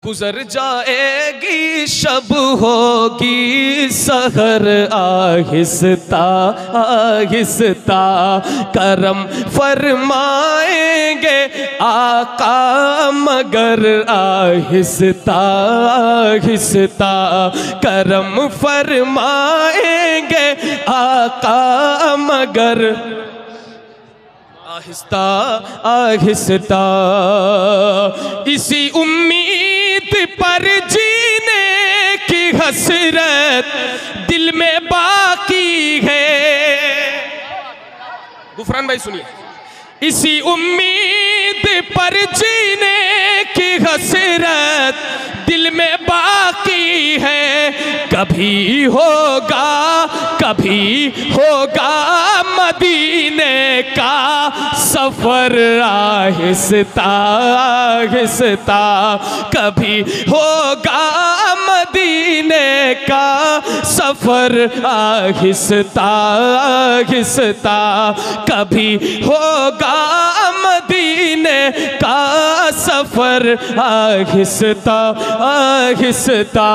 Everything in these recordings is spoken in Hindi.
गुजर जाएगी शब होगी सहर, आहिस्ता आहिस्ता करम फरमाएंगे आका, मगर आहिस्ता आहिस्ता करम फरमाएंगे आका, मगर आहिस्ता आहिस्ता। इसी उम्मीद पर जीने की हसरत दिल में बाकी है। गुफरान भाई सुनिए, इसी उम्मीद पर जीने की हसरत दिल में बाकी है। कभी होगा मदीने का सफर, आहिस्ता आहिस्ता कभी होगा मदीने का सफर, आहिस्ता आहिस्ता कभी होगा मदीने का सफर, आहिस्ता आहिस्ता।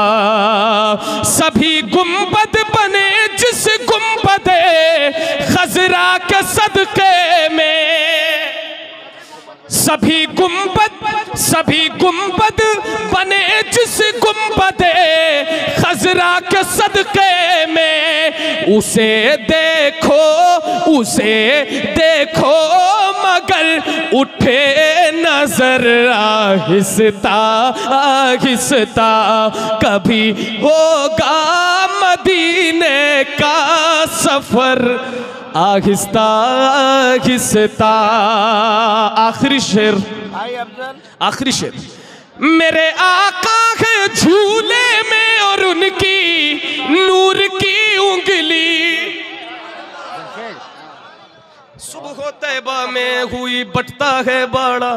सभी गुंबद बने जिस गुंबदे खजरा के सदके में, सभी गुंबद बने जिस गुंबदे खजरा के सदके में। उसे देखो मगर उठे नजर, आहिस्ता आहिस्ता कभी होगा मदीने का सफर, आहिस्ता आहिस्ता। आखिरी शेर, आखिरी शेर। मेरे आका है झूले में और उनकी नूर की उंगली, सुबह तैबा में हुई बटता है बाड़ा,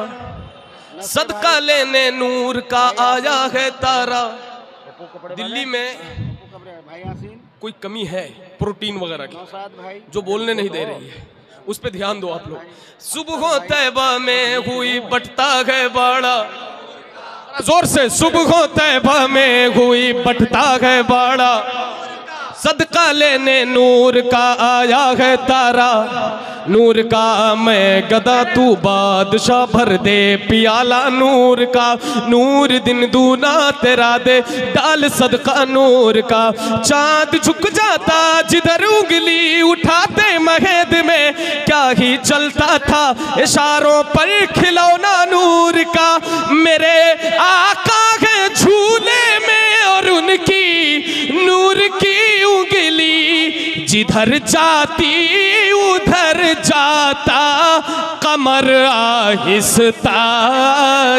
सदका लेने नूर का आया है तारा। दिल्ली में कोई कमी है प्रोटीन वगैरह की जो बोलने नहीं दे रही है, उस पे ध्यान दो आप लोग। सुबह तैबा में हुई बटता है बाड़ा, जोर से, सुबह तैबा में हुई बटता है बाड़ा, सदका लेने नूर का आया है तारा। नूर का मैं गदा तू बादशाह, भर दे पियाला नूर का, नूर दिन दूना तेरा दे डाल सदका नूर का। चांद झुक जाता जिधर उंगली उठाते महद में, क्या ही चलता था इशारों पर खिलौना नूर का। मेरे आका है झूले में और उनकी नूर की उंगली, जिधर जाती उधर जाता कमर, आहिस्ता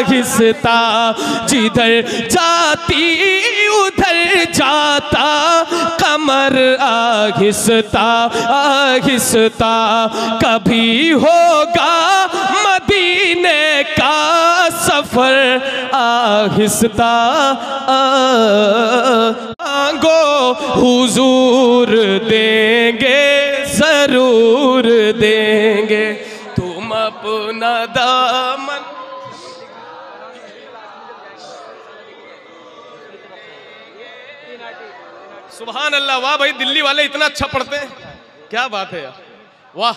आहिस्ता जिधर जाती उधर जाता कमर, आहिस्ता आहिस्ता कभी होगा मदीने का सफर, आहिस्ता मांगो हुजूर देंगे जरूर देंगे, तुम अपना दामन। सुभान अल्लाह, वाह भाई, दिल्ली वाले इतना अच्छा पढ़ते हैं, क्या बात है यार, वाह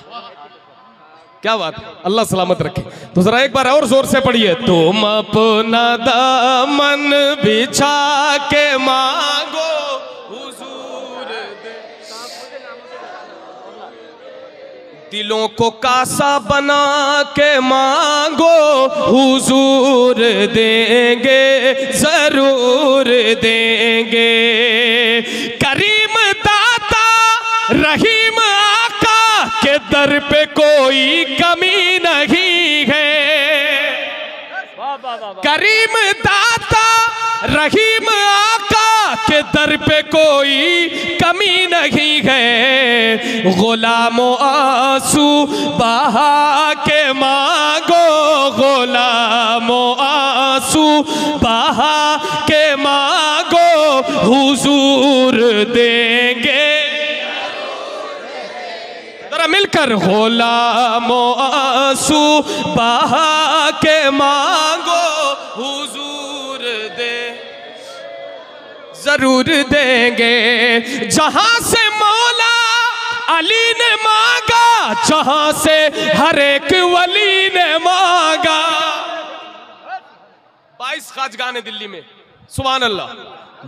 क्या बात है, अल्लाह सलामत रखे। तो जरा एक बार और जोर से पढ़िए। तुम अपना दामन बिछा के मांगो हुजूर दे, दिलों को कासा बना के मांगो हुजूर देंगे जरूर देंगे। करीम दाता रहीम आका के दर पे कोई कमी नहीं है। करीम दाता रहीम आका के दर पे कोई कमी नहीं है। गुलामो आंसू बहा के मांगो, गुलामो आंसू बहा के मांगो हुजूर देंगे। मिलकर गुलामो आंसू बहा के मांगो हुजूर दे जरूर देंगे जहां से मौला अली ने मांगा, जहां से हर एक वली ने मांगा। 22 खाजगान है दिल्ली में, सुभान अल्लाह,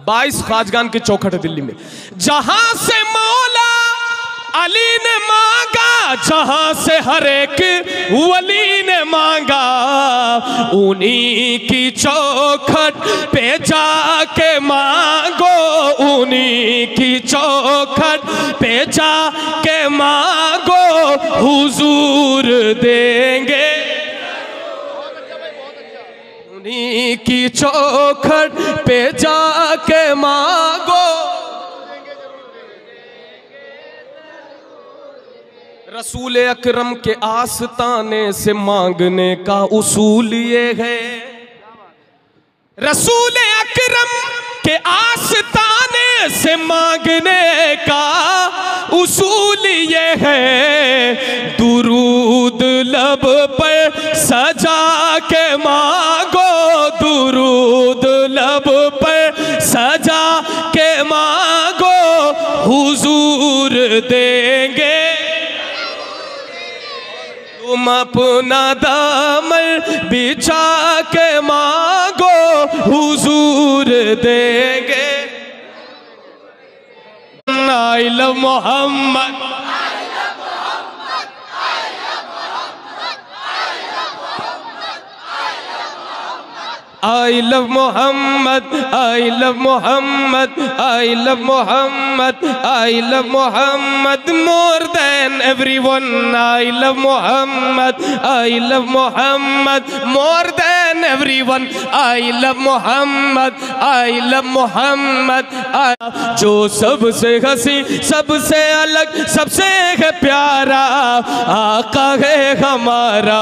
22 खाजगान के चौखट है दिल्ली में। जहां से मौला अली ने मांगा, जहां से हर एक वली ने मांगा, उन्हीं की चौखट पे जाके मांगो, उन्हीं की चौखट पे जाके मांगो, हुजूर देंगे। उन्हीं की चौखट पे जाके मांगो। रसूल अकरम के आस्ताने से मांगने का उसूल ये है, रसूल अकरम के आस्ताने से मांगने का उसूल ये है, दुरूद लब पर सजा के मांगो, दुरूद लब पर सजा के मांगो, हुजूर देंगे। तुम अपना दामन बिछा के मांगो, हुजूर देंगे। I love Mohammed, I love Muhammad, I love Muhammad, I love Muhammad, I love Muhammad more than everyone. I love Muhammad, I love Muhammad more than everyone. I love Muhammad, I love Muhammad. जो सबसे हंसी, सबसे अलग, सबसे है प्यारा, आका है हमारा,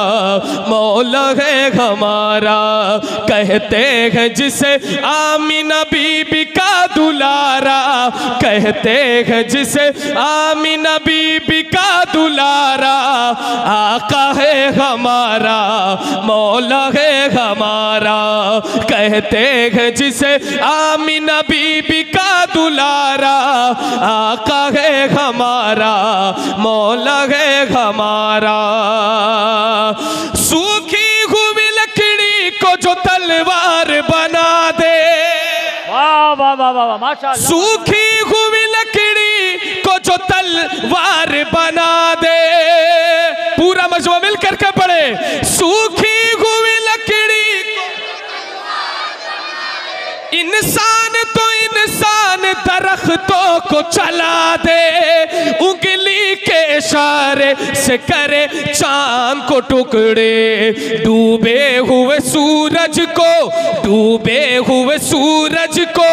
मौला है हमारा। कहते हैं जिसे आमीना बीबी का दुलारा, कहते हैं जिसे आमीना बीबी का दुलारा, आका है हमारा, मौला है हमारा। कहते हैं जिसे आमीना बीबी का दुलारा, आका है हमारा, मौला है हमारा। सूखी हुई लकड़ी को जो तलवार बना दे, वाह वाह वाह वाह माशाअल्लाह। सूखी हुई लकड़ी को जो तलवार बना दे, पूरा मजमा मिल करके पढ़े। सूखी हुई लकड़ी को इंसान तो इंसान दरख्तों को चला दे, उंगली के इशारे से करे चांद को टुकड़े। डूबे हुए सूरज को, डूबे हुए सूरज को,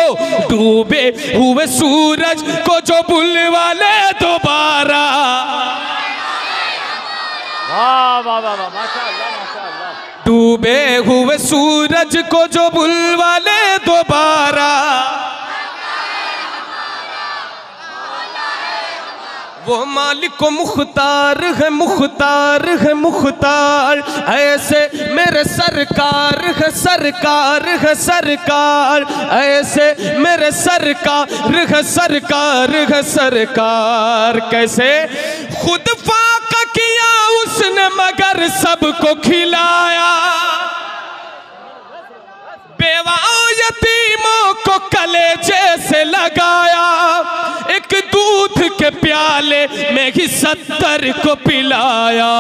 डूबे हुए सूरज को जो बुलवा ले दोबारा। वाह वाह वाह वाह माशाअल्लाह माशाअल्लाह। डूबे हुए सूरज को जो बुलवा ले दोबारा, वो मालिक को मुख्तार है, मुख्तार है, मुख्तार। ऐसे मेरे सरकार है, सरकार है, सरकार। ऐसे मेरे सरकार है, सरकार है, सरकार। कैसे खुद फाका किया उसने मगर सबको खिलाया, बेवाओं यतीमों को कलेजे से लगाया। एक दूध के प्याले में ही 70 को पिलाया।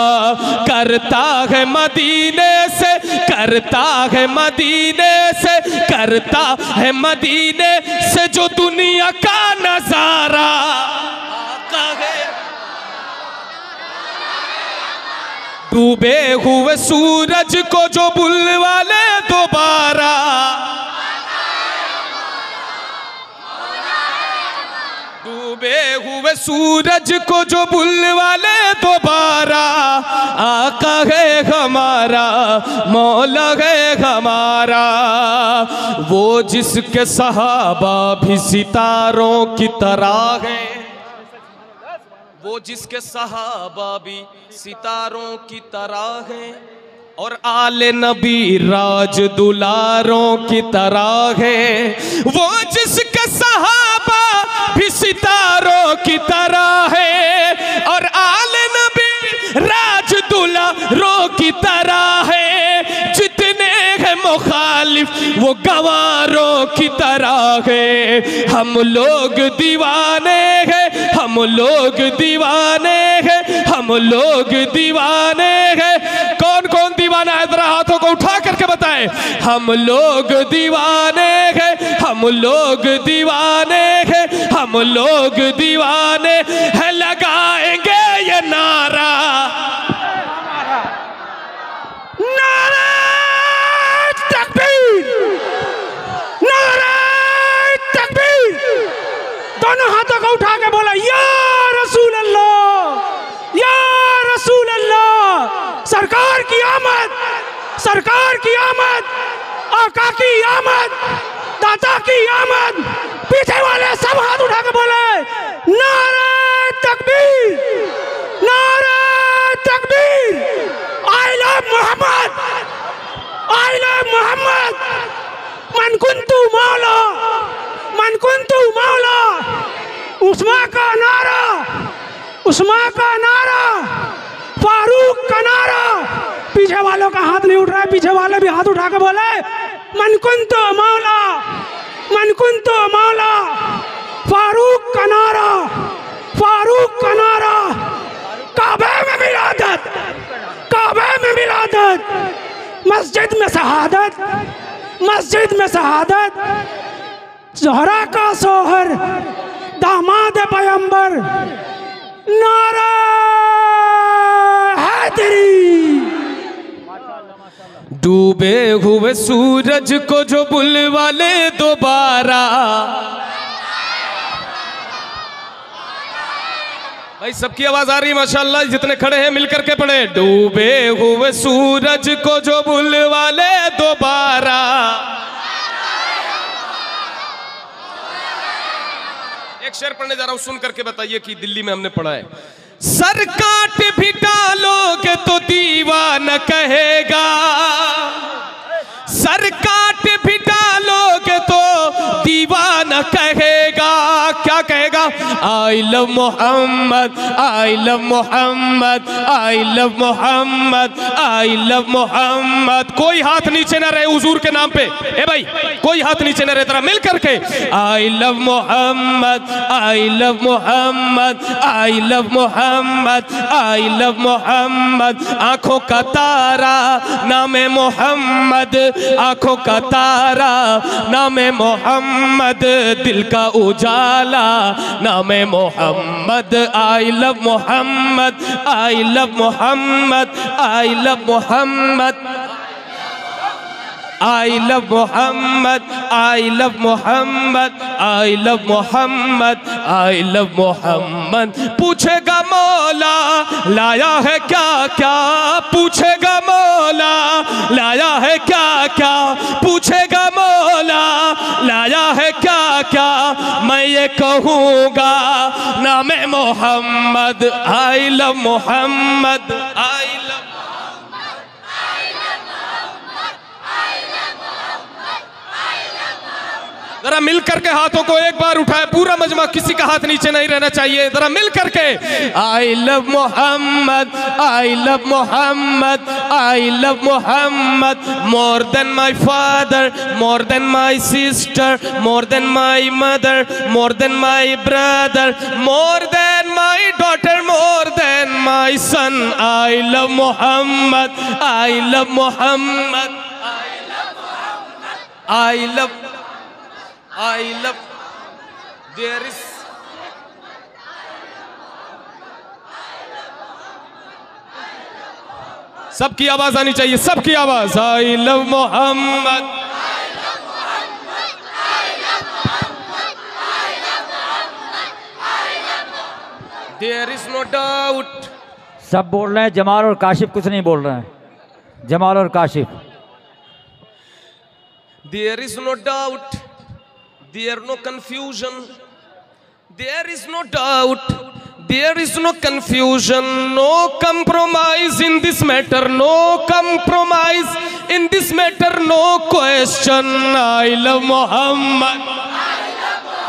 करता है मदीने से, करता है मदीने से, करता है मदीने से जो दुनिया का नजारा। डूबे हुए सूरज को जो बुलवा ले दोबारा, डूबे हुए सूरज को जो बुलवा ले दोबारा। आका है हमारा, मौला है हमारा। वो जिसके सहाबा भी सितारों की तरह है, वो जिसके सहाबा भी सितारों की तरह है, और आले नबी राज दुलारों की तरह है। वो जिसके उनके सहाबा भी सितारों की तरह है और आले नबी राज दुलारों की तरह है। जितने हैं मुखालिफ वो गवारों की तरह है। हम लोग दीवाने हैं, हम लोग दीवाने हैं, हम लोग दीवाने हैं। कौन कौन दीवाना है जरा हाथों को उठा करके बताएं। हम लोग दीवाने हैं, हम लोग दीवाने हैं, हम लोग दीवाने हैं। लगाएंगे ये नारा, नारा तकबीर, नारा तकबीर। दोनों हाथों को उठा के बोला या रसूल अल्लाह, या रसूल अल्लाह। सरकार की आमद, सरकार की आमद, आका की आमद, दाता की आमद। पीछे वाले सब हाथ उठा के बोले नारा तकबीर, नारा तकबीर। I love Mohammad, I love Mohammed. मन कुंतु मौला, मन कुंतु मौला। उस्मा का नारा, उस्मा का नारा, फारूक का नारा। पीछे वालों का हाथ नहीं उठ रहा है, पीछे वाले भी हाथ उठा के बोले मन कुंतु मौला, मन कुंतु मौला। फारूक का नारा, फारूक का नारा। काबे में मिलादत, काबे में मिलादत, मस्जिद में शहादत, मस्जिद में शहादत। ज़हरा का सोहर, दामाद पैगंबर। नारा हैदरी। डूबे हुए सूरज को जो बुलवा ले दोबारा। भाई सबकी आवाज आ रही है माशाल्लाह, जितने खड़े हैं मिलकर के पढ़े। डूबे हुए सूरज को जो बुलवा ले दोबारा। एक शेर पढ़ने जा रहा हूं, सुन करके बताइए कि दिल्ली में हमने पढ़ा है। सर काट भी डालोगे तो दीवाना कहेगा, सर काट भी डालोगे तो दीवाना कहेगा। क्या कहेगा? I love Mohammad, I love Mohammad, I love Mohammad, I love Mohammed. कोई हाथ नीचे ना रहे हुजूर के नाम पे। ए भाई कोई हाथ नीचे ना रहे, तरह मिल करके I love Mohammad, I love Mohammad, I love Mohammad, I love Mohammed. आंखों का तारा नामे मोहम्मद, आंखों का तारा नामे मोहम्मद। दिल का उजाला नामे Muhammad. I love Mohammad, I love Mohammad, I love Mohammad, I love Mohammad, I love Mohammad, I love Mohammad, I love Muhammad. पूछेगा मौला लाया है क्या क्या, पूछेगा मौला लाया है क्या क्या, पूछेगा मौला लाया है क्या क्या। मैं ये कहूँगा नामे Muhammad. I love Mohammad, I love जरा मिल करके हाथों को एक बार उठाए, पूरा मजमा, किसी का हाथ नीचे नहीं रहना चाहिए। जरा मिल करके I love Mohammad, I love Mohammad, I love Mohammed. More than my father, more than my sister, more than my mother, more than my brother, more than my daughter, more than my son. I love Mohammad, I love Mohammad, I love, I love, there is सबकी आवाज आनी चाहिए, सबकी आवाज। I love Mohammad, there is no doubt। सब बोल रहे हैं, जमाल और काशिफ कुछ नहीं बोल रहे हैं। जमाल और Kashif. There is no doubt, there no confusion, there is no doubt, there is no confusion, no compromise in this matter, no compromise in this matter, no question। I love Muhammad, I love Muhammad,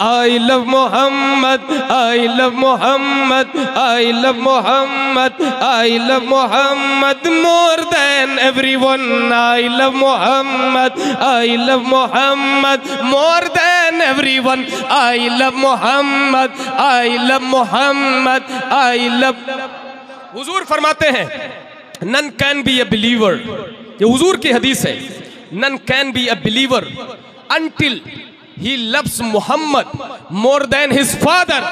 I love Muhammad, I love Muhammad, I love Muhammad, I love Muhammad more than everyone. I love Muhammad, I love Muhammad more than everyone. I love Muhammad, I love Muhammad, I love. हुजूर फरमाते हैं none can be a believer, ये हुजूर की हदीस है, none can be a believer until he loves Muhammad more than his father,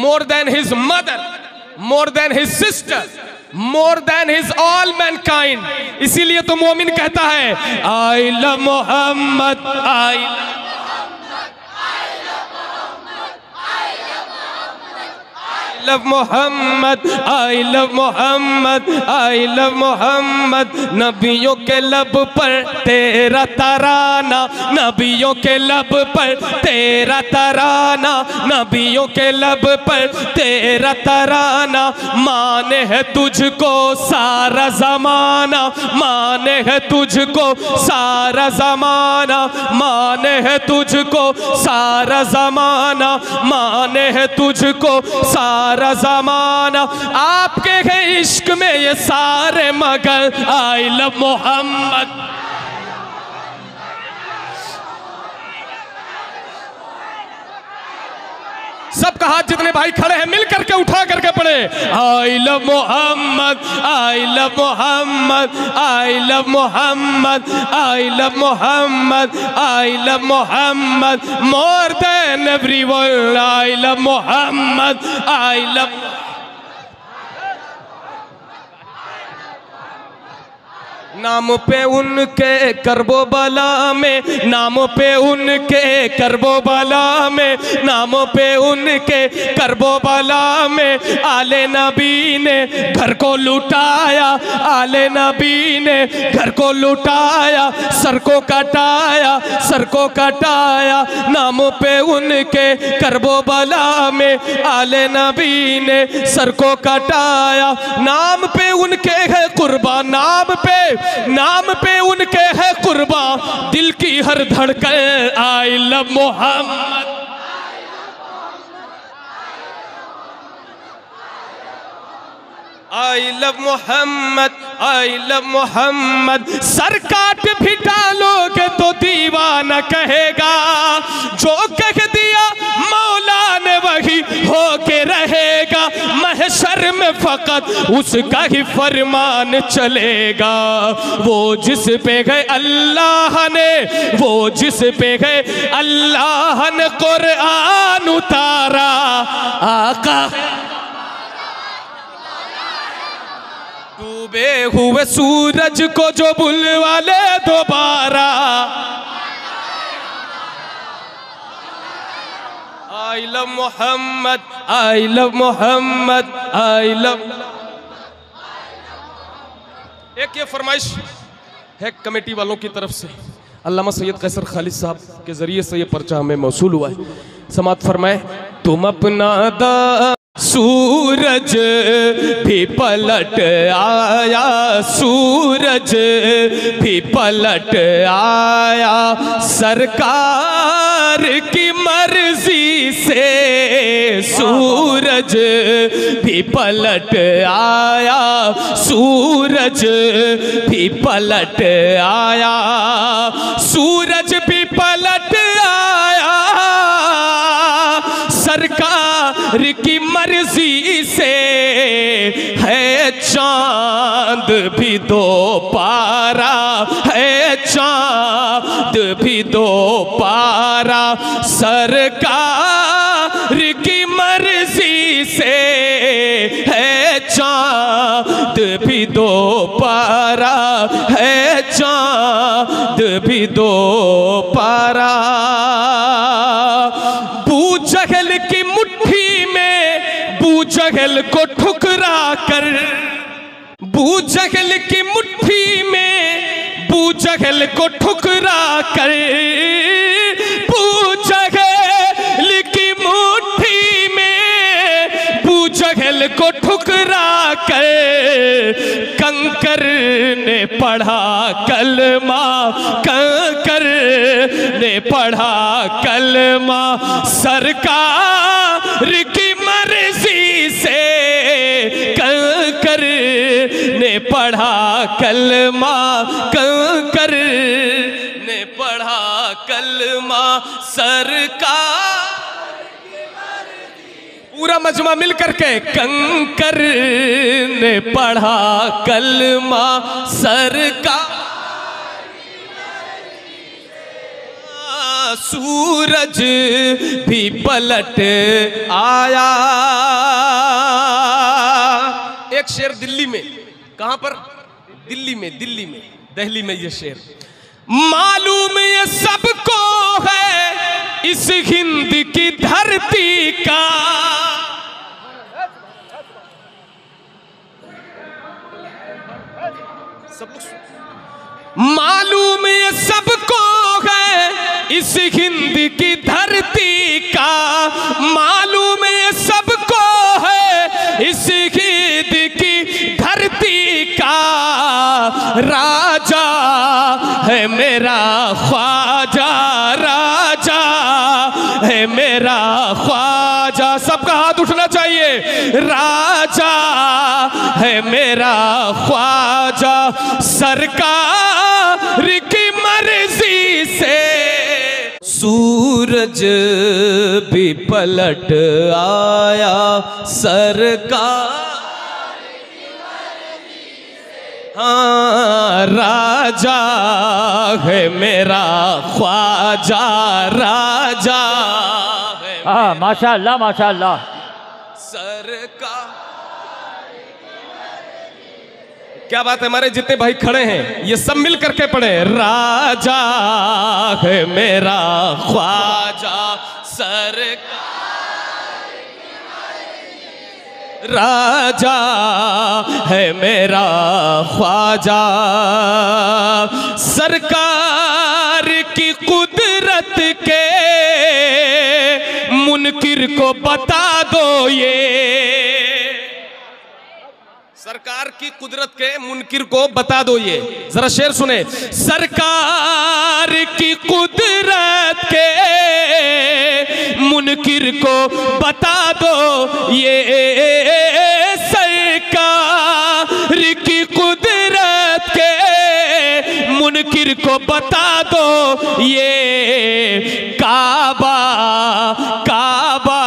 more than his mother, more than his sister, more than his all mankind. इसीलिए तो मोमिन कहता है I love Muhammad, I love Muhammad, I love Muhammad, I love Muhammad. नबियों के लब पर तेरा तराना, नबियों के लब पर तेरा तराना, नबियों के लब पर तेरा तराना। माने है तुझको सारा ज़माना, माने है तुझको सारा ज़माना, माने है तुझको सारा ज़माना, माने है तुझको सारा ज़माना। आपके है इश्क में ये सारे मगर। I love Mohammed. सबका हाथ जितने भाई खड़े हैं मिल करके उठा करके पढ़े I love Mohammad, I love Mohammad, I love Mohammad, I love Mohammad, I love Mohammed more than everyone. I love Mohammad, I love. नाम पे उनके करबो बला में, नाम पे उनके करबो बला में, नाम पे उनके करबो बला में। आले नबी ने घर को लुटाया, आले नबी ने घर को लुटाया, सर को कटाया, सर को कटाया। नाम पे उनके करबो बला में, आले नबी ने सर को कटाया। नाम पे उनके है कुर्बान, नाम पे उनके है कुर्बान दिल की हर धड़कन। I love Mohammad, I love Mohammad, I love Mohammed. सर काट भी डालोगे तो दीवाना कहेगा, जो कह दिया मौला ने वही होके रहेगा। महशर में फकत उसका ही फरमान चलेगा। वो जिस पे गए अल्लाह ने, वो जिस पे गए अल्लाह ने कुरान उतारा। आका डूबे हुए सूरज को जो बुलवा ले दोबारा। I love Mohammad, I love Mohammad, I love. एक ये फरमाइश है कमेटी वालों की तरफ से, अल्लामा सैयद कैसर खालिद साहब के जरिए से ये पर्चा हमें मौसूल हुआ है। समात फरमाए तुम अपना दा सूरज भी पलट आया, सूरज भी पलट आया। सरकार की मर्जी से सूरज भी पलट आया, सूरज भी पलट आया, सूरज भी पलट आया। सरकार की मर्जी से है चांद भी दो पारा, है चांद भी दो पारा। सरकार की मर्जी से है चांद भी दो पारा, है चांद भी दो पारा। बू जहल की मुट्ठी में बू जहल को ठुकरा कर, बू जहल की मुट्ठी में बू जहल को ठुकरा कर, बू जहल की मुट्ठी में बू जहल को ठुकरा कर। कंकर ने ने पढ़ा कलमा, कंकर ने पढ़ा कलमा, सरकार की मर्जी से कंकर ने पढ़ा कलमा, कंकर ने पढ़ा कलमा, सरकार। पूरा मजमा मिल करके, कंकर ने पढ़ा कलमा, सरकार। सूरज भी पलट आया। एक शेर दिल्ली में, कहां पर? दिल्ली में, दिल्ली में, दिल्ली में ये शेर। मालूम ये सबको है इस हिंद की धरती का, मालूम ये सबको है इस हिंद की धरती का, मालूम ये सबको है इस हिंद की धरती का। राजा है मेरा ख्वाजा, राजा है मेरा ख्वाजा। सबका हाथ उठना चाहिए। राजा है मेरा ख्वाजा, सरकार की मर्जी से सूरज भी पलट आया, सरकार। हाँ, राजा है मेरा ख्वाजा, राजा है। हाँ, माशाअल्लाह माशाअल्लाह। सरकार। क्या बात है, हमारे जितने भाई खड़े हैं ये सब मिल करके पढ़े। राजा है मेरा ख्वाजा, सरकार। राजा है मेरा ख्वाजा, सरकार की कुदरत के मुनकिर को बता दो ये, सरकार की कुदरत के मुनकिर को बता दो ये। जरा शेर सुने। सरकार की कुदरत के मुनकिर को बता दो ये, सरकार की कुदरत के मुनकिर को बता दो ये। काबा काबा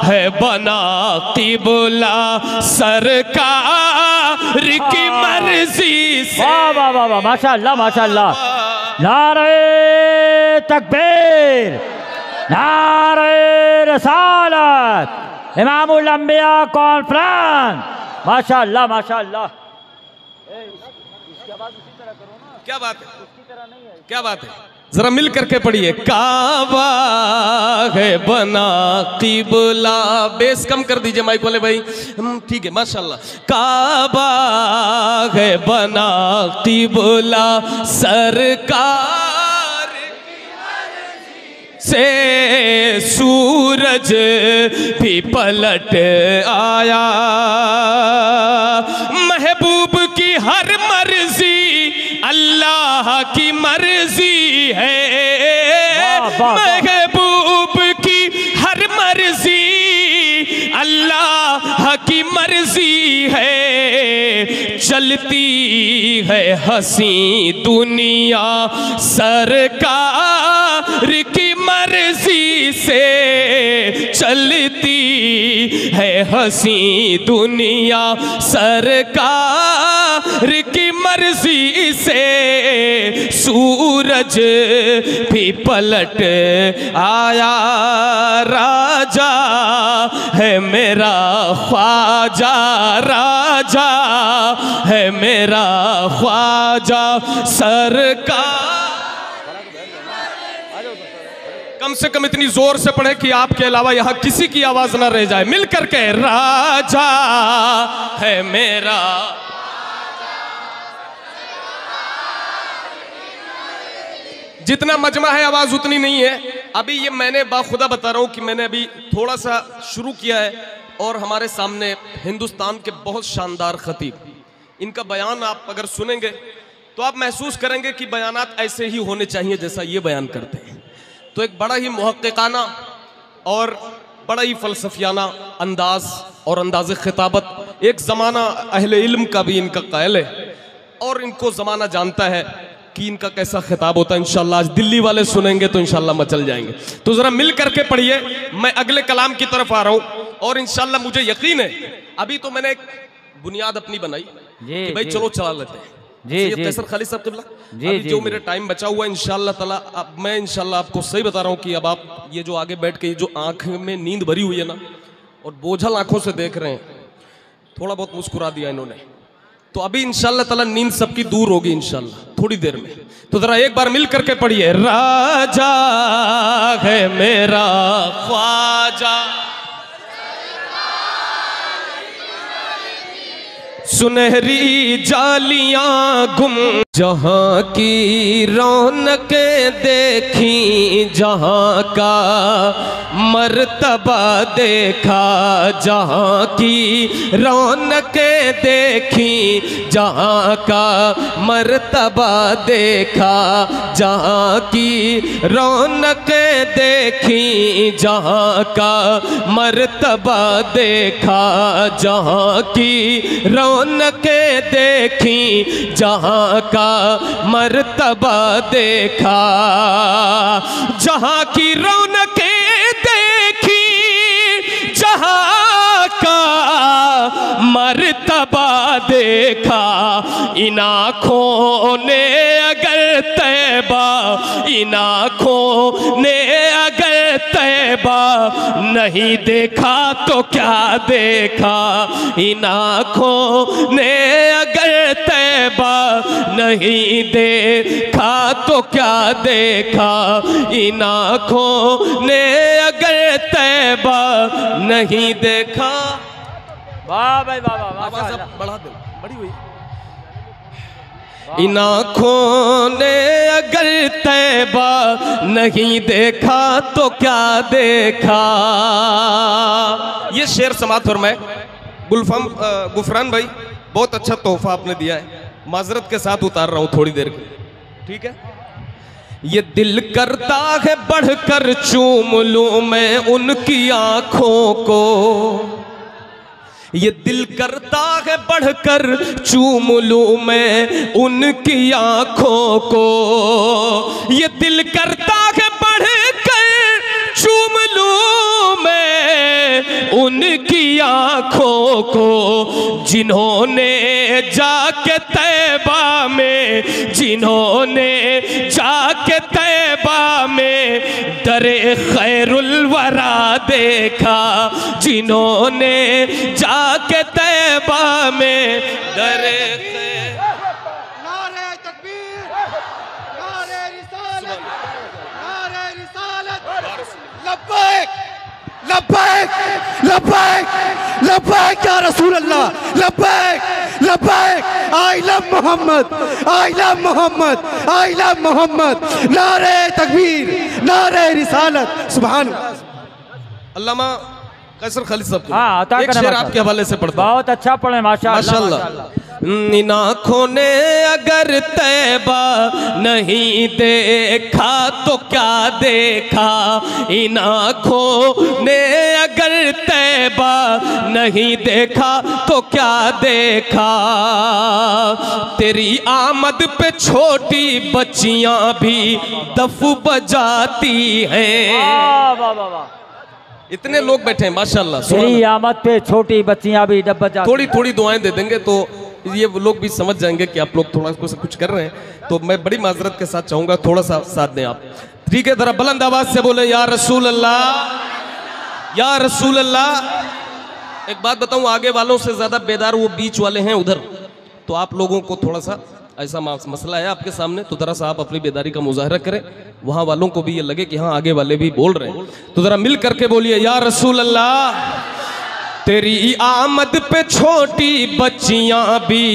है बना किबला, सरकार की मर्जी से। वाह वाह वाह वाह, माशाअल्लाह माशाअल्लाह। नारे तकबीर, नारे रसालत, इमामुल अंबिया कॉन्फ्रेंस। माशाअल्लाह माशाअल्लाह। क्या बात है, क्या बात है, जरा मिल करके पढ़िए। काबा है बना किबला, बेस कम कर दीजिए माइक वाले भाई। ठीक है, माशाल्लाह। काबा है बना किबला, सरकार से सूरज भी पलट आया। महबूब की हर मर्जी अल्लाह की मर्जी है, महबूब की हर मर्जी अल्लाह की मर्जी है। चलती है हंसी दुनिया सरकार की मर्जी से, चलती है हंसी दुनिया सरकार की मर्जी से। सूरज भी पलट आया, राजा है मेरा ख्वाजा, राजा है मेरा ख्वाजा, सरकार। कम से कम इतनी जोर से पढ़े कि आपके अलावा यहां किसी की आवाज ना रह जाए। मिल करके, राजा है मेरा। जितना मजमा है आवाज उतनी नहीं है। अभी ये मैंने बाखुदा बता रहा हूं कि मैंने अभी थोड़ा सा शुरू किया है और हमारे सामने हिंदुस्तान के बहुत शानदार खतीब, इनका बयान आप अगर सुनेंगे तो आप महसूस करेंगे कि बयानात ऐसे ही होने चाहिए जैसा ये बयान करते हैं। तो एक बड़ा ही मुहक्किकाना और बड़ा ही फलसफियाना अंदाज और अंदाज़ खिताबत, एक ज़माना अहले इल्म का भी इनका कायल है और इनको ज़माना जानता है कि इनका कैसा खिताब होता है। इंशाल्लाह आज दिल्ली वाले सुनेंगे तो इंशाल्लाह मचल जाएंगे। तो ज़रा मिल करके पढ़िए, मैं अगले कलाम की तरफ आ रहा हूँ और इंशाल्लाह मुझे यकीन है, अभी तो मैंने एक बुनियाद अपनी बनाई कि भाई चलो चला लेते हैं। कैसर खालिद साहब क़िबला, अभी जो मेरा टाइम बचा हुआ है इंशाल्लाह ताला, अब मैं इंशाल्लाह आपको सही बता रहा हूँ कि अब आप ये जो आगे बैठ के जो आंख में नींद भरी हुई है ना और बोझल आंखों से देख रहे हैं, थोड़ा बहुत मुस्कुरा दिया इन्होंने, तो अभी इंशाल्लाह ताला नींद सबकी दूर होगी इंशाल्लाह थोड़ी देर में। तो जरा एक बार मिल करके पढ़िए, राजा है मेरा ख्वाजा, सुनहरी जालियां गुम, जहां की रौनकें देखी, जहां का मर्तबा देखा, जहां की रौनकें देखी, जहां का मर्तबा देखा, जहां की रौनकें देखी, जहां का मर्तबा देखा, जहां की रौनकें देखी, जहां का मर्तबा देखा, जहां की रौनकें देखी, जहां का मर्तबा देखा, इन आँखों ने अगर तैबा, इन आँखों ने अगर तैबा नहीं देखा तो क्या देखा, इन आँखों ने अगर तैबा नहीं देखा तो क्या देखा, इन आँखों ने अगर तैबा नहीं देखा। वाह भाई वाह वाह, आवाज़ आप बढ़ा दो, बड़ी हुई। इन आँखों ने अगर तैबा नहीं देखा तो क्या देखा। ये शेर समात फरमाए गुफरान भाई, बहुत अच्छा तोहफा आपने दिया है, माजरत के साथ उतार रहा हूँ थोड़ी देर के, ठीक है। ये दिल करता है बढ़कर चूम लूं मैं उनकी आँखों को, ये दिल करता है बढ़कर चूम लूं मैं उनकी आँखों को, ये दिल करता है बढ़कर चूम लूं मैं उनकी आँखों को, जिन्होंने जाके तैबा में, जिन्होंने जाके तैबा में दरे खैरुल वरा देखा, जिन्होंने जाके तैबा में दरे नारे तकबीर, नारे रिसालत, नारे रिसालत, लब्बैक लब्बैक लब्बैक लब्बैक या रसूल अल्लाह, लब्बैक लब्बैक, I love Mohammad, I love Mohammad, I love Muhammad, नारे तकबीर, नारे रिसालत, सुभान अल्लामा कैसर खालिद साहब। हाँ, एक शेर आपके हवाले से पढ़ता हूं। बहुत अच्छा पढ़े माशाअल्लाह। इन आँखों ने अगर तैबा नहीं देखा तो क्या देखा, इन आँखों ने अगर तैबा नहीं देखा तो क्या देखा, तेरी आमद पे छोटी बच्चियां भी दफ बजाती हैं। वाह वाह वाह, इतने लोग बैठे हैं माशाल्लाह। तेरी आमद पे छोटी बच्चियां भी दफ बजाती, थोड़ी थोड़ी दुआएं दे देंगे तो ये लोग भी समझ जाएंगे कि आप लोग थोड़ा कुछ कर रहे हैं। तो मैं बड़ी माजरत के साथ चाहूंगा थोड़ा सा साथ दें आप, ठीक है। जरा बुलंद आवाज से बोले या रसूल अल्लाह, या रसूल अल्लाह। एक बात बताऊं, आगे वालों से ज्यादा बेदार वो बीच वाले हैं उधर, तो आप लोगों को थोड़ा सा ऐसा मसला है आपके सामने, तो जरा सा आप अपनी बेदारी का मुजाहरा करें, वहां वालों को भी ये लगे कि हाँ आगे वाले भी बोल रहे हैं। तो जरा मिल करके बोलिए या रसूल अल्लाह, तेरी आमद पे छोटी बच्चियां भी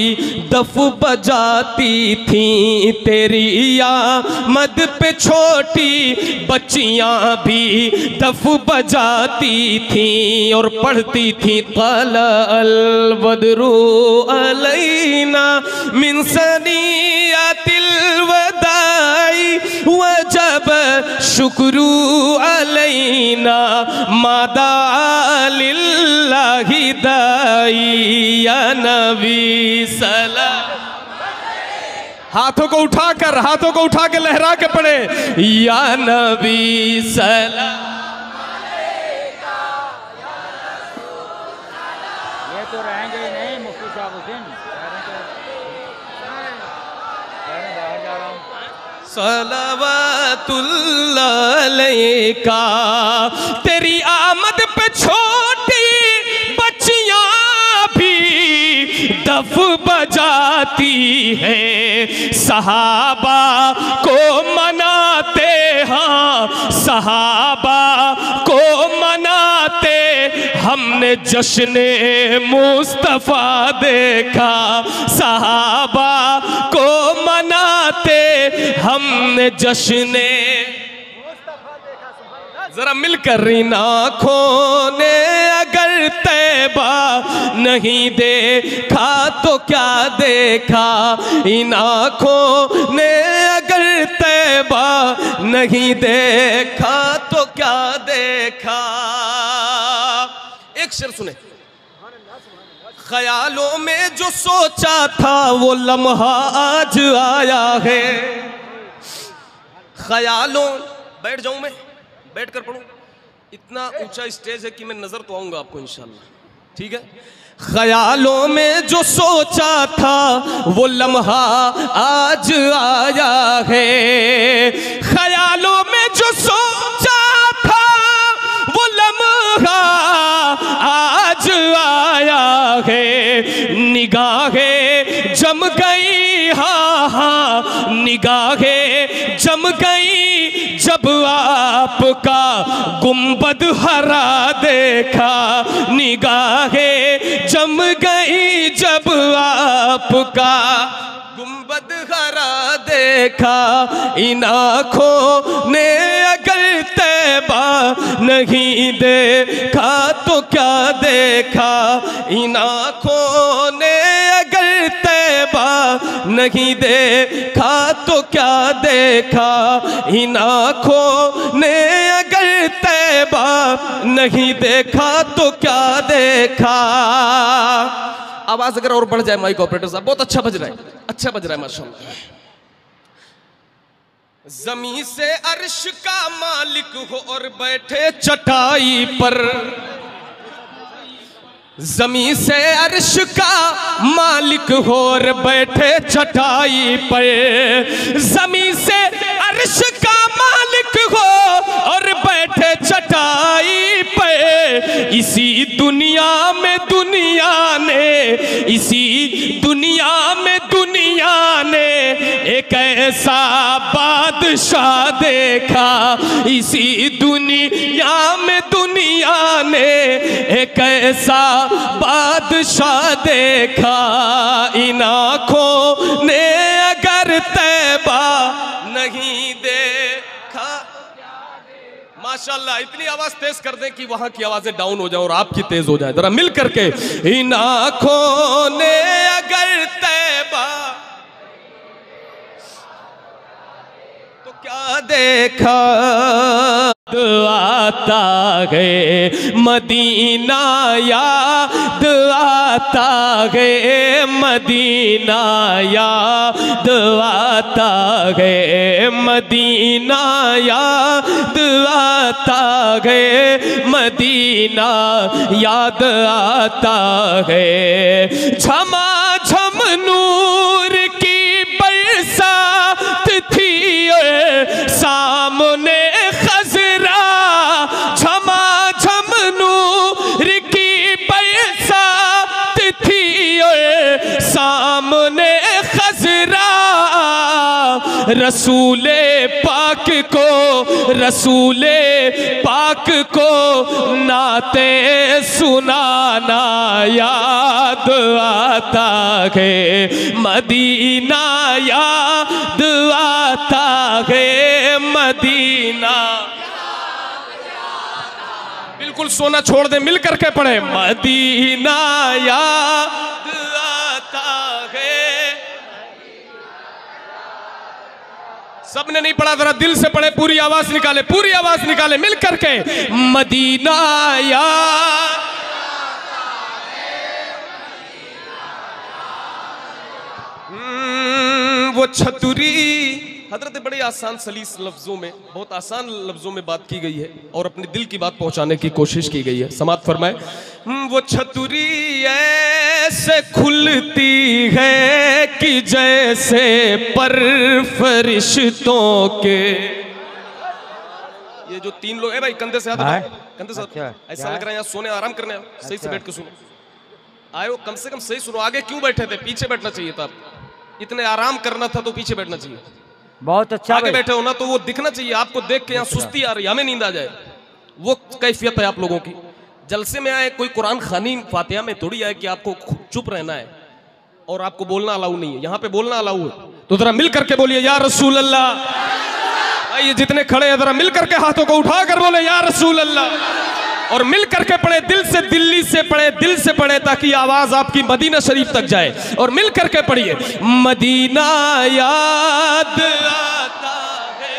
दफ बजाती थीं, तेरी आमद पे छोटी बच्चियां भी दफ बजाती थीं और पढ़ती थीं तलअल बदरू अलैना मिन सनियतिल वदाई वजब शुक्रू अलैना मादा लिल्लाहि दाई या नबी सलाम। हाथों को उठा के लहरा के पढ़े या नबी सलाम। ये तो रहेंगे ही नहीं मुफ्ती साहब उस दिन बाहर जा रहा हूँ। सलावतुल्लाह अलैका तेरी आमद पे छोटी बच्चियां भी दफ बजाती है, सहाबा को मनाते, हाँ सहाबा को मनाते हमने जश्ने मुस्तफा देखा, सहाबा को मनाते हमने जश्ने जरा मिलकर इन आँखों ने अगर तैबा नहीं देखा तो क्या देखा, इन आँखों ने अगर तैबा नहीं देखा तो क्या देखा। एक शेर सुने, ख्यालों में जो सोचा था वो लम्हा आज आया है, ख्यालों बैठ जाऊं मैं, बैठ कर पढ़ूं, इतना ऊंचा स्टेज है कि मैं नजर तो आऊंगा आपको इंशाल्लाह, ठीक है। ख्यालों में जो सोचा था वो लम्हा आज आया है, ख्यालों में जो सोचा था वो लम्हा आज आया है, निगाहें जम गई, हाँ हाँ निगाहें जम गई जब आपका गुंबद हरा देखा, निगाहें जम गई जब आपका गुंबद हरा देखा, इन आँखों ने अगर तैबा नहीं देखा तो क्या देखा, इन आँखों ने अगर तैबा नहीं देखा तो क्या देखा, इन आँखों ने अगर तैबा नहीं देखा तो क्या देखा। आवाज अगर और बढ़ जाए माइक ऑपरेटर साहब, बहुत अच्छा बज रहा है, अच्छा बज रहा है माशाल्लाह। जमीन से अर्श का मालिक हो और बैठे चटाई पर, जमीन से अर्श का मालिक हो और बैठे चटाई पर, जमीन से अर्श का मालिक हो और बैठे चटाई पर, इसी दुनिया में दुनिया ने, इसी दुनिया में दुनिया ने एक ऐसा बादशाह देखा, इसी दुनिया में दुनिया ने एक ऐसा बादशाह देखा, इन आँखों ने अगर तैबा नहीं देखा। माशाल्लाह, इतनी आवाज तेज कर दें कि वहां की आवाजें डाउन हो जाए और आपकी तेज हो जाए, जरा मिल करके, इन आँखों ने अगर तैबा तो क्या देखा, आता है मदीना याद आता है, मदीना याद आता है, मदीना याद आता है, मदीना याद आता है। झमाझम नूर की बरसात थी सामने खजरा, झमाझम नूर की बरसात थी सामने खजरा, रसूले पाक को नाते सुनाना याद आता है, मदीना याद आता है, मदीना। बिल्कुल सोना छोड़ दे, मिल करके पढ़े, मदीना याद आता है। सबने नहीं पढ़ा, जरा दिल से पढ़े, पूरी आवाज निकाले, पूरी आवाज निकाले, मिल करके, मदीना याद। वो छतुरी हजरत बड़े आसान सलीस लफ्जों में, बहुत आसान लफ्जों में बात की गई है और अपने दिल की बात पहुंचाने की कोशिश की गई है। समात फरमाए, वो छतुरी ऐसे खुलती है कि जैसे पर फरिश्तों के। ये जो तीन लोग है भाई, कंधे से हाथ उठाओ, कंधे से अच्छा, ऐसा लग रहा है यहाँ सोने आराम करने आओ, सही से बैठ के सुनो। आयो कम से कम सही सुनो, आगे क्यों बैठे थे, पीछे बैठना चाहिए था आपको। इतने आराम करना था तो पीछे बैठना चाहिए। बहुत अच्छा आगे बैठे हो ना तो वो दिखना चाहिए आपको, देख के यहाँ सुस्ती आ रही है, हमें नींद आ जाए, वो कैफियत है आप लोगों की। जलसे में आए कोई कुरान खानी फातिहा में थोड़ी आए कि आपको चुप रहना है और आपको बोलना अलाउ नहीं है। यहाँ पे बोलना अलाउ है, तो जरा मिल करके बोलिए या रसूल अल्लाह। ये जितने खड़े हैं जरा मिल करके हाथों को उठा कर बोले या रसूल अल्लाह, और मिल करके पढ़े, दिल से, दिल्ली से पढ़े, दिल से पढ़े, ताकि आवाज आपकी मदीना शरीफ तक जाए। और मिल करके पढ़िए, मदीना याद आता है।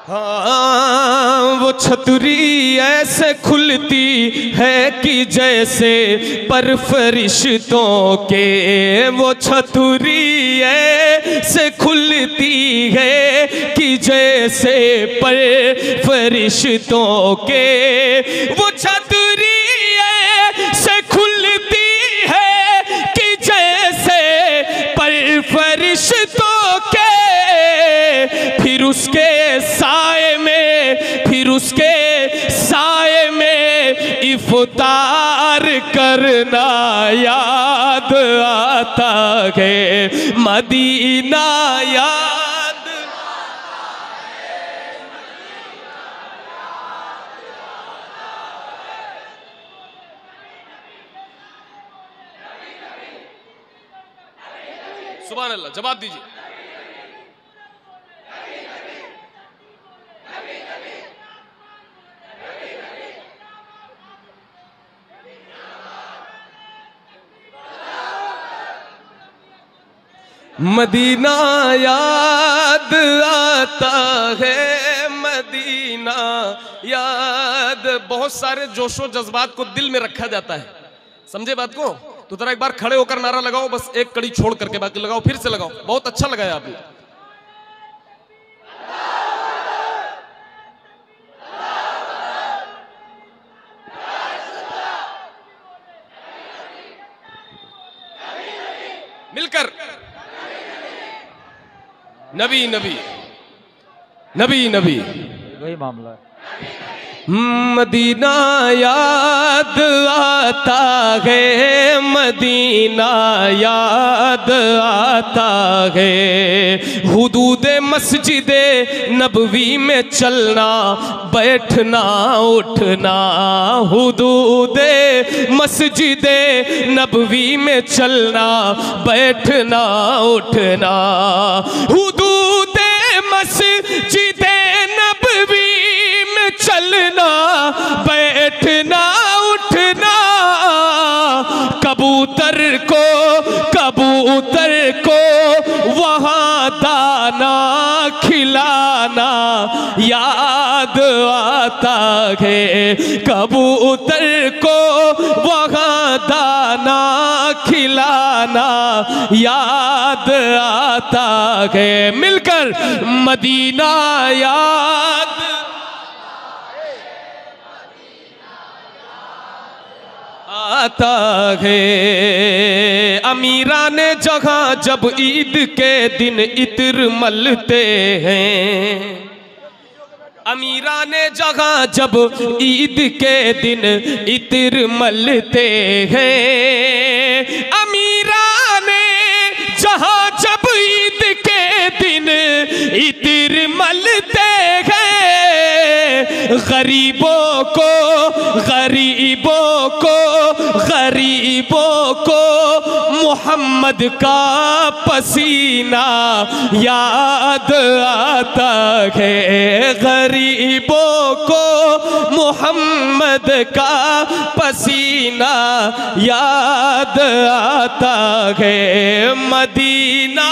हाँ वो छतरी ऐसे खुलती है कि जैसे पर फरिश्तों के। वो छतरी ऐसे खुलती है कि जैसे पर फरिश्तों के। वो छतरी ऐसे खुलती है कि जैसे पर फरिश्तों के। फिर उसके साए में, फिर उसके साए में इफ्तार करना याद आता है, मदीना याद। सुभान अल्लाह, जवाब दीजिए। मदीना याद आता है, मदीना याद। बहुत सारे जोशो जज्बात को दिल में रखा जाता है, समझे बात को? तो जरा एक बार खड़े होकर नारा लगाओ, बस एक कड़ी छोड़ करके बाकी लगाओ, फिर से लगाओ। बहुत अच्छा लगाया आपने। मिलकर नबी नबी नबी नबी, वही मामला है। मदीना याद आता है, मदीना याद आता है। हुदूदे मस्जिदे नबवी में चलना बैठना उठना। हुदूदे मस्जिदे नबवी में चलना बैठना उठना। हुदूदे मस्जिदे नबवी में चलना बैठना उठना। कबूतर को वहाँ दाना खिलाना याद आता है। कबूतर को वहाँ दाना खिलाना याद आता है। मिलकर मदीना याद आता है। अमीरान जगह जब ईद के दिन इत्र मलते हैं। अमीरान जगह जब ईद के दिन इत्र मलते हैं। अमीरान गरीबों को गरीबों को गरीबों को मोहम्मद का पसीना याद आता है, गरीबों को मोहम्मद का पसीना याद आता है। मदीना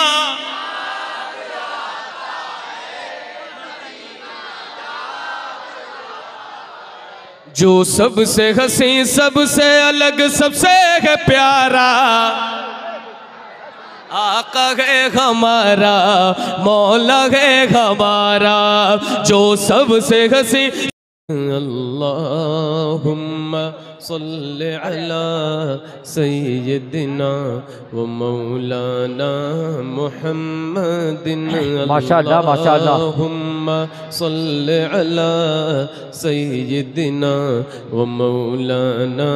जो सबसे हसी सबसे अलग सबसे है प्यारा, आका है हमारा मौला है हमारा, जो सबसे हसी। अल्लाहुम्मा सल्ली अला सय्यदिना व मौलाना मुहम्मदिन। माशाअल्लाह माशाअल्लाह। अल्लाहुम्मा सल्ली अला सय्यदिना व मौलाना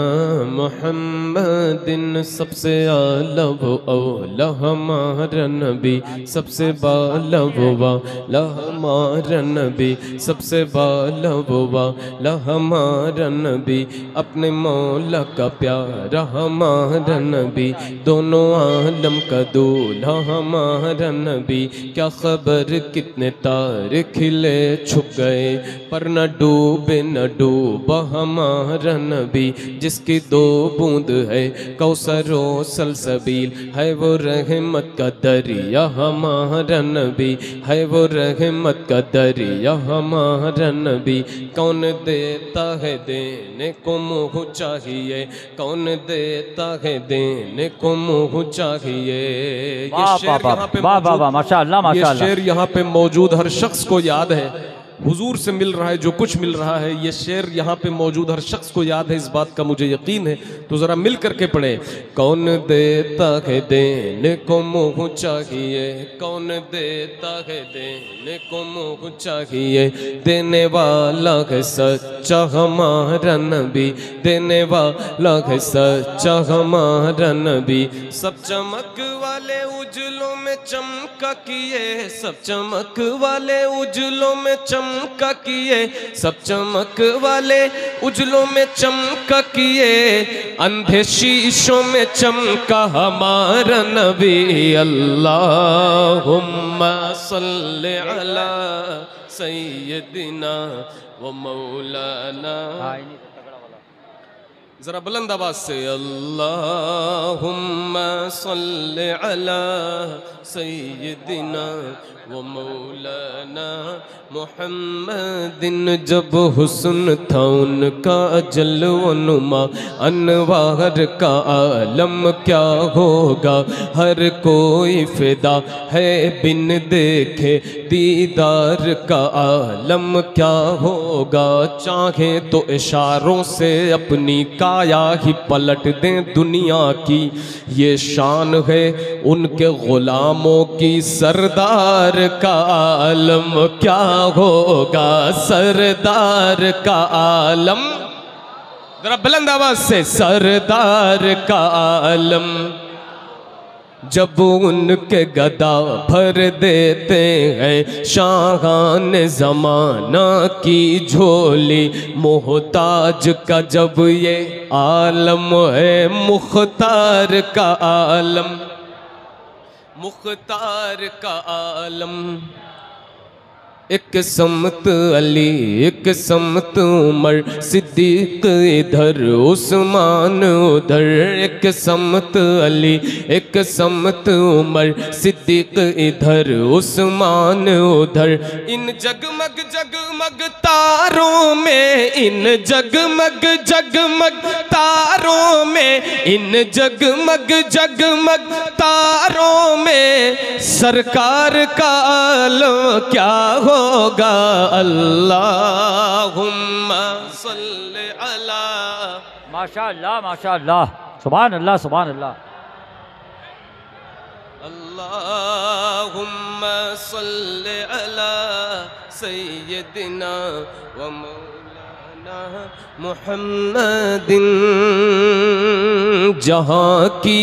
मुहम्मदिन। सबसे आला वो औला हमारा नबी, सबसे बाला वो वाला हमारा नबी, सबसे बाला वो वाला हमारा नबी, अपने मौला का प्यारा हमारा नबी, दोनों आलम का दूल्हा हमारा नबी। क्या खबर कितने तारे खिले छुप गए, पर न डूबे न डूबा हमारा नबी, जिसकी दो बूंद है कौसरो सलसबील, है वो रहमत का दरिया हमारा नबी, है वो रहमत का दरिया हमारा नबी। कौन देता है देने को मुँह चाहिए, कौन देता है देने को मुँह चाहिए। ये शेर यहाँ पे माशाअल्लाह माशाअल्लाह। ये शेर यहाँ पे मौजूद हर शख्स को याद है, हुजूर से मिल रहा है जो कुछ मिल रहा है, ये शेर यहाँ पे मौजूद हर शख्स को याद है, इस बात का मुझे यकीन है। तो ज़रा मिल करके पढ़े। कौन देता है देने को मुँह चाहिए, कौन देता है देने को मुँह चाहिए, देने वाला है सच्चा हमारा नबी, देने वाला है सच्चा हमारा नबी। सब चमक वाले उजलों में चमका किए, सब चमक वाले उजलों में चमका किए, सब चमक वाले उजलों में चमका किए, अंधे शीशों में चमका हमारा नबी। अल्लाहुम्मा सल्ली अला सय्यदिना व मौलाना। जरा बुलंद आवाज से अल्लाहुम्मा सल्ली अला सय्यदिना वो मौलाना मुहम्मदिन। जब हुस्न था उनका जलवा नुमा, अनवार का आलम क्या होगा, हर कोई फिदा है बिन देखे दीदार का आलम क्या होगा। चाहे तो इशारों से अपनी काया ही पलट दें दुनिया की, ये शान है उनके गुलामों की। सरदार का आलम क्या होगा, सरदार का आलम। जरा बुलंद आवाज से सरदार का आलम। जब उनके गदा भर देते हैं शाहान ज़माना की झोली, मोहताज का जब ये आलम है मुख्तार का आलम, मुख्तार का आलम। एक समत अली एक समत उमर, सिद्दीक इधर उस्मान उधर, एक समत अली एक समत उमर, सिद्दीक इधर उस्मान उधर। इन जगमग जगमग तारों में, इन जगमग जगमग तारों में, इन जगमग जगमग तारों में सरकार का आलम क्या होगा। अल्लाहुम्मा सल्ली अला। माशाअल्लाह माशाअल्लाह, सुभान अल्लाह सुभान अल्लाह। अल्लाहुम्मा सल्ली अला सय्यदिना व मौलाना मुहम्मदिन। जहाँ की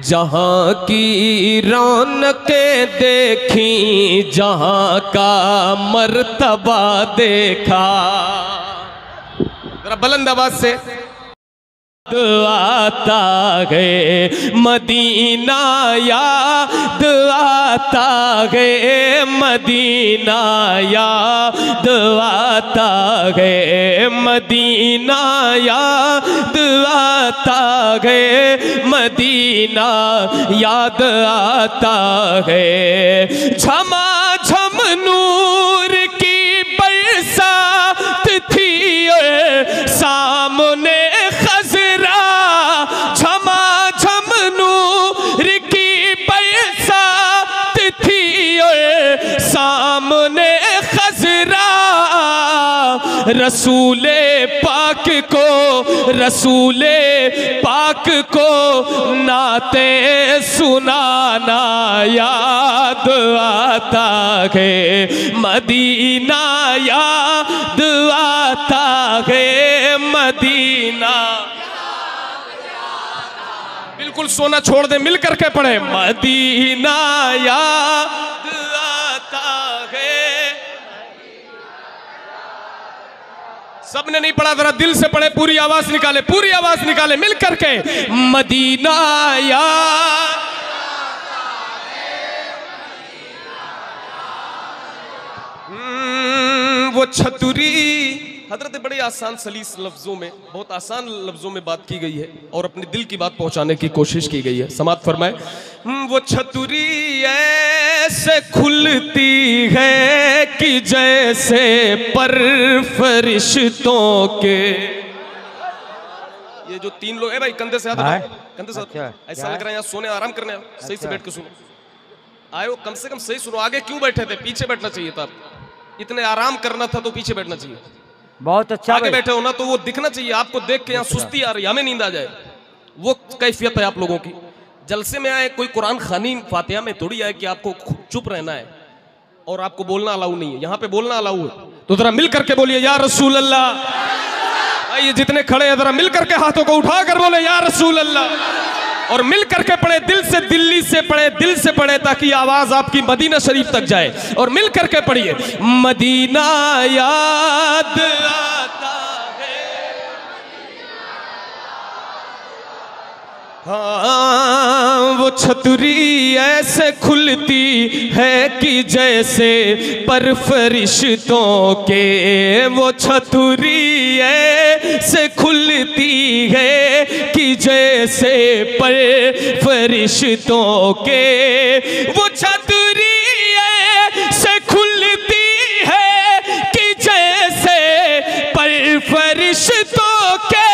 जहाँ की रौनकें देखी, जहाँ का मर्तबा देखा। जरा बुलंद आवाज से। आता है मदीना, याद आता है मदीना, याद आता है मदीना, याद आता है मदीना, याद आता है। झमाझम नूर की बरसात थी सामने खजरा, झमाझम नूर की बरसात थी सामने खजरा। रसूले पाक को, रसूले पाक को नाते सुनाना याद आता है मदीना, याद आता है मदीना। बिल्कुल सोना छोड़ दे, मिल करके पढ़े। मदीना याद आता है। सबने नहीं पढ़ा, जरा दिल से पढ़े, पूरी आवाज निकाले, पूरी आवाज निकाले मिल करके। मदीना याद, वो छतुरी। हजरत बड़े आसान सलीस लफ्जों में, बहुत आसान लफ्जों में बात की गई है और अपने दिल की बात पहुंचाने की कोशिश की गई है। समात फरमाए। वो छतुरी ऐसे खुलती है कि जैसे पर फरिश्तों के। ये जो तीन लोग है भाई, कंधे से हाथ हटाओ, कंधे से हाथ। ऐसा लग रहा है यहाँ सोने आराम करने, सही से बैठ के सुनो। आयो कम से कम सही सुनो। आगे क्यों बैठे थे? पीछे बैठना चाहिए था। इतने आराम करना था तो पीछे बैठना चाहिए। बहुत अच्छा। आगे बैठे हो ना तो वो दिखना चाहिए आपको। देख के यहाँ सुस्ती आ रही है, हमें नींद आ जाए, वो कैफियत है आप लोगों की। जलसे में आए कोई कुरान खानी फातिहा में थोड़ी आए कि आपको चुप रहना है और आपको बोलना अलाउ नहीं है। यहाँ पे बोलना अलाउ है, तो जरा मिल करके बोलिए या रसूल अल्लाह। ये जितने खड़े हैं जरा मिल करके हाथों को उठा कर बोले या रसूल अल्लाह। और मिल करके पढ़े, दिल से, दिल्ली से पढ़े, दिल से पढ़े, ताकि आवाज आपकी मदीना शरीफ तक जाए। और मिल करके पढ़िए। मदीना याद आता है, हाँ वो छतरी ऐसे खुलती है कि जैसे पर फरिश्तों के। वो छतरी ऐसे खुलती है कि जैसे पर फरिश्तों के। वो छतरी ऐसे खुलती है कि जैसे पर फरिश्तों के।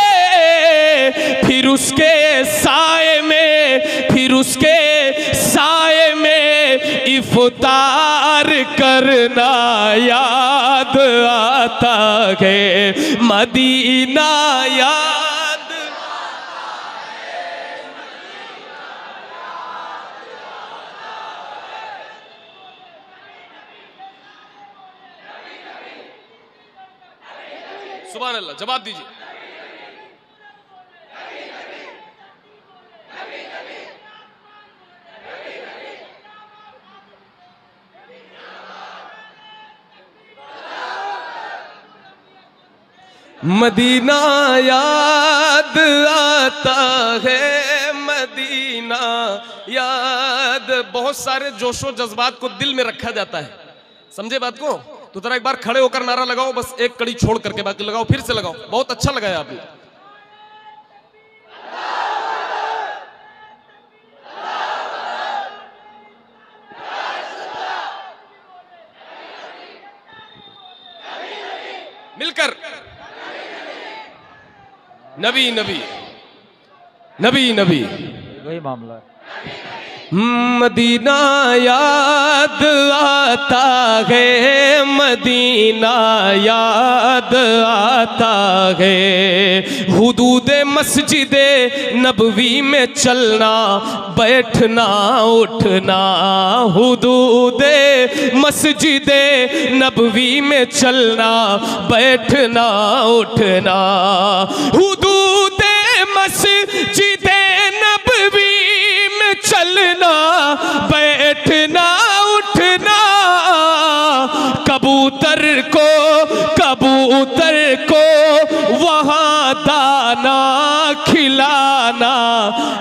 फिर उसके साए में, फिर उसके साए में इफ्तार करना याद आता है मदीना, याद सुभान अल्लाह। जवाब दीजिए। मदीना याद आता है मदीना याद। बहुत सारे जोशो जज्बात को दिल में रखा जाता है, समझे बात को? तो जरा एक बार खड़े होकर नारा लगाओ, बस एक कड़ी छोड़ करके, बाकी लगाओ, फिर से लगाओ। बहुत अच्छा लगाया आपने। मिलकर नबी नबी नबी नबी, वही मामला है। मदीना याद आता है, मदीना याद आता है। हुदूदे मस्जिदे नबवी में चलना बैठना उठना। हुदूदे मस्जिदे नबवी में चलना बैठना उठना। हुदूदे मस्जिदे नबवी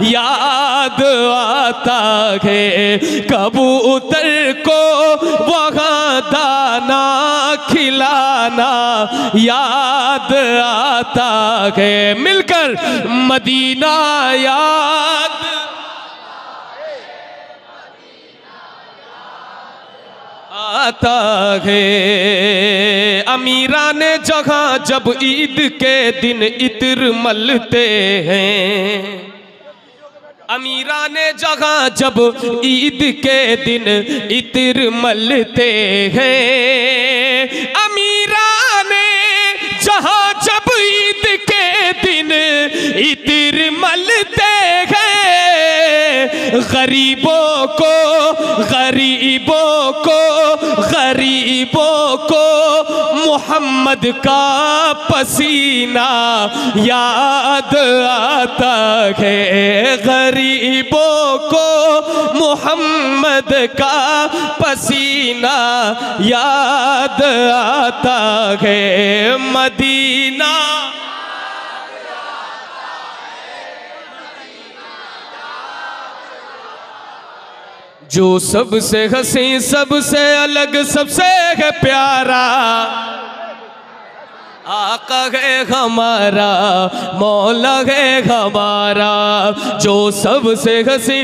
याद आता है कबूतर को वहाँ दाना खिलाना याद आता है मिलकर मदीना याद आता है। अमीरान जगह जब ईद के दिन इत्र मलते हैं अमीरान जगह जब ईद के दिन इत्र मलते हैं अमीरान जहाँ जब ईद के दिन इत्र मलते हैं गरीबों को गरीबों को गरीबों को मोहम्मद का पसीना याद आता है गरीबों को मोहम्मद का पसीना याद आता है मदीना जो सबसे हसी सबसे अलग सबसे है प्यारा आका है हमारा मौला है हमारा जो सबसे हसी